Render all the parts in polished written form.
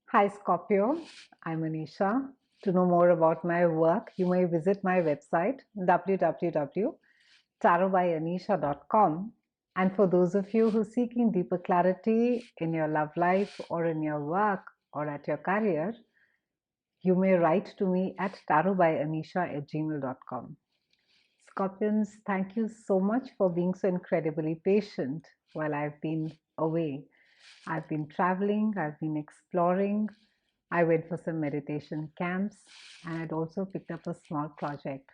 Hi Scorpio, I'm Anisha. To know more about my work, you may visit my website www.tarotbyanisha.com. And for those of you who are seeking deeper clarity in your love life or in your work or at your career, you may write to me at tarotbyanisha@gmail.com. Scorpions, thank you so much for being so incredibly patient while I've been away. I've been traveling, I've been exploring. I went for some meditation camps and I'd also picked up a small project.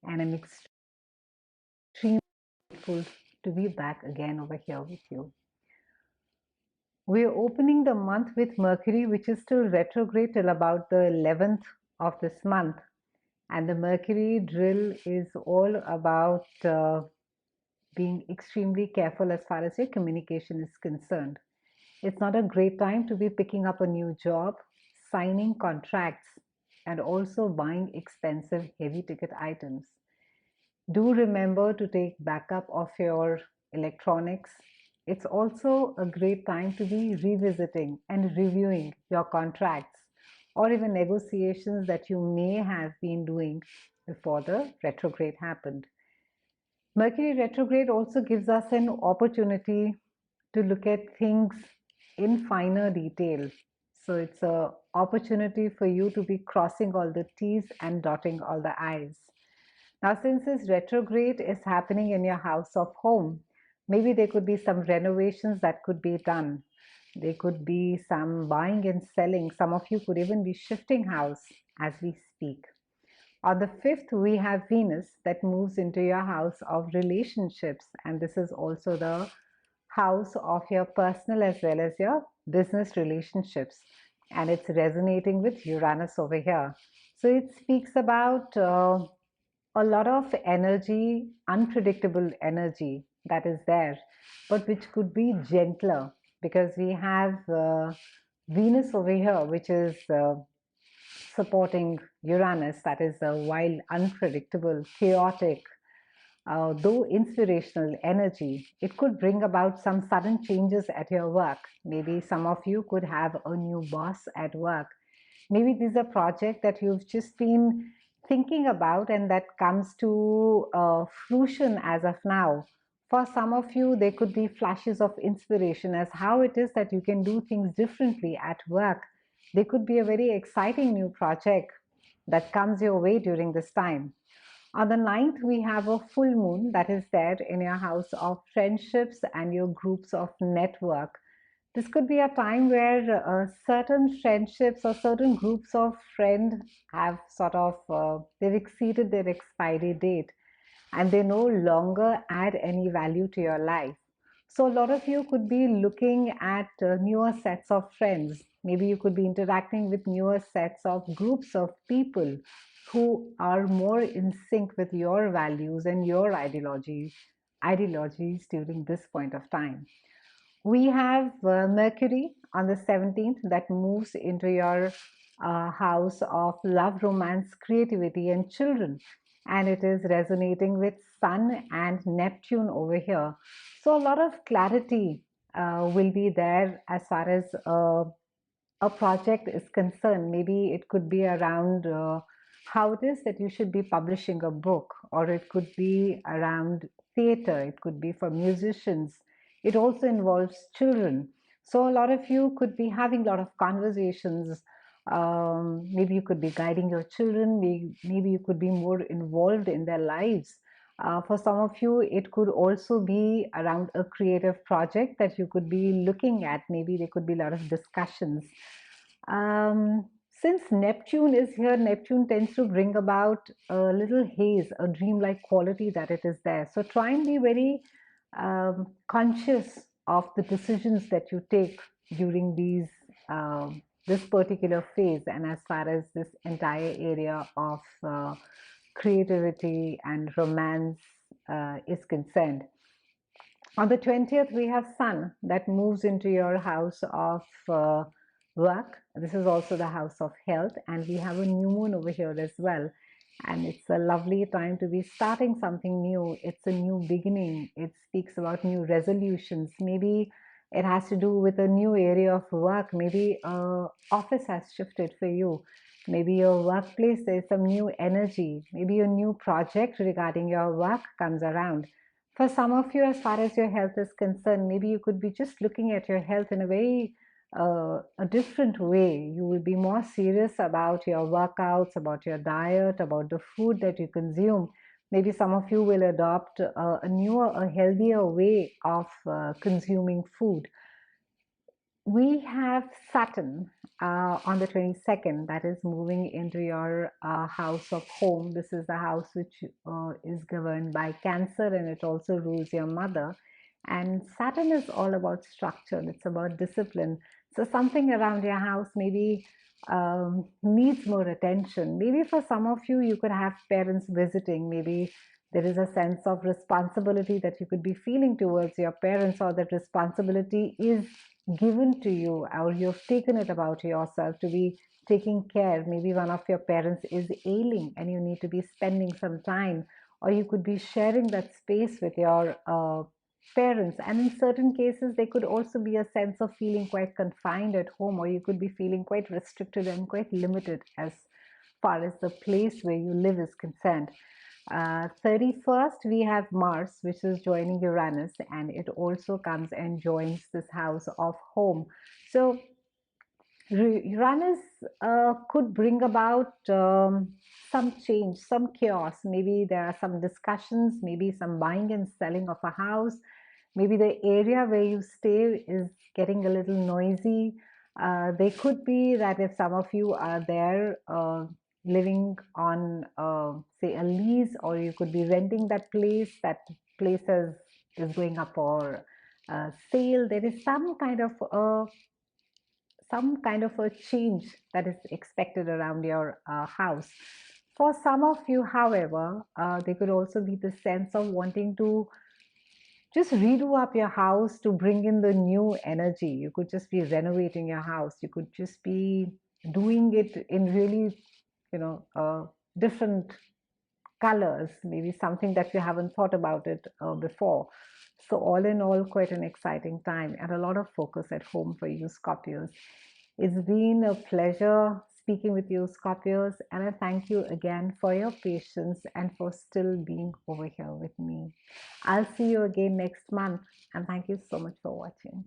And I'm extremely grateful to be back again over here with you. We're opening the month with Mercury, which is still retrograde till about the 11th of this month. And the Mercury drill is all about being extremely careful as far as your communication is concerned. It's not a great time to be picking up a new job, signing contracts, and also buying expensive heavy ticket items. Do remember to take backup of your electronics. It's also a great time to be revisiting and reviewing your contracts or even negotiations that you may have been doing before the retrograde happened. Mercury retrograde also gives us an opportunity to look at things in finer detail. So it's an opportunity for you to be crossing all the T's and dotting all the I's. Now, since this retrograde is happening in your house of home, maybe there could be some renovations that could be done. There could be some buying and selling. Some of you could even be shifting house as we speak. On the 5th, we have Venus that moves into your house of relationships, and this is also the house of your personal as well as your business relationships, and it's resonating with Uranus over here. So it speaks about a lot of energy, unpredictable energy that is there, but which could be gentler because we have Venus over here, which is supporting Uranus, that is a wild, unpredictable, chaotic, though inspirational energy. It could bring about some sudden changes at your work. Maybe some of you could have a new boss at work. Maybe this is a project that you've just been thinking about and that comes to fruition as of now. For some of you, there could be flashes of inspiration as how it is that you can do things differently at work. There could be a very exciting new project that comes your way during this time. On the 9th, we have a full moon that is there in your house of friendships and your groups of network. This could be a time where certain friendships or certain groups of friends have sort of they've exceeded their expiry date and they no longer add any value to your life. So a lot of you could be looking at newer sets of friends. Maybe you could be interacting with newer sets of groups of people who are more in sync with your values and your ideologies during this point of time. We have Mercury on the 17th that moves into your house of love, romance, creativity, and children. And it is resonating with Sun and Neptune over here. So, a lot of clarity will be there as far as a project is concerned. Maybe it could be around how it is that you should be publishing a book, or it could be around theater, it could be for musicians. It also involves children. So a lot of you could be having a lot of conversations. Maybe you could be guiding your children, maybe you could be more involved in their lives. For some of you, it could also be around a creative project that you could be looking at. Maybe there could be a lot of discussions. Since Neptune is here, Neptune tends to bring about a little haze, a dreamlike quality that it is there. So try and be very conscious of the decisions that you take during this particular phase, and as far as this entire area of creativity and romance is concerned. On the 20th, we have Sun that moves into your house of work. This is also the house of health, and we have a new moon over here as well. and it's a lovely time to be starting something new. It's a new beginning. It speaks about new resolutions. Maybe it has to do with a new area of work. Maybe office has shifted for you. Maybe your workplace, there's some new energy. Maybe a new project regarding your work comes around. For some of you, as far as your health is concerned, maybe you could be just looking at your health in a very a different way. You will be more serious about your workouts, about your diet, about the food that you consume. Maybe some of you will adopt a newer, a healthier way of consuming food. We have Saturn on the 22nd, that is moving into your house of home. This is the house which is governed by Cancer, and it also rules your mother. And Saturn is all about structure, it's about discipline. So something around your house maybe needs more attention. Maybe for some of you, you could have parents visiting. Maybe there is a sense of responsibility that you could be feeling towards your parents, or that responsibility is given to you, or you've taken it about yourself to be taking care. Maybe one of your parents is ailing and you need to be spending some time, or you could be sharing that space with your parents. And in certain cases, there could also be a sense of feeling quite confined at home, or you could be feeling quite restricted and quite limited as far as the place where you live is concerned. 31st, we have Mars, which is joining Uranus, and it also comes and joins this house of home. So Uranus could bring about some change, some chaos. Maybe there are some discussions, maybe some buying and selling of a house. Maybe the area where you stay is getting a little noisy. They could be that if some of you are there living on, say, a lease, or you could be renting that place is going up for sale. There is some kind of a change that is expected around your house. For some of you, however, there could also be the sense of wanting to just redo up your house to bring in the new energy. You could just be renovating your house. You could just be doing it in really, different colors, maybe something that you haven't thought about it before. So, all in all, quite an exciting time and a lot of focus at home for you, Scorpios. It's been a pleasure speaking with you, Scorpios, and I thank you again for your patience and for still being over here with me. I'll see you again next month, and thank you so much for watching.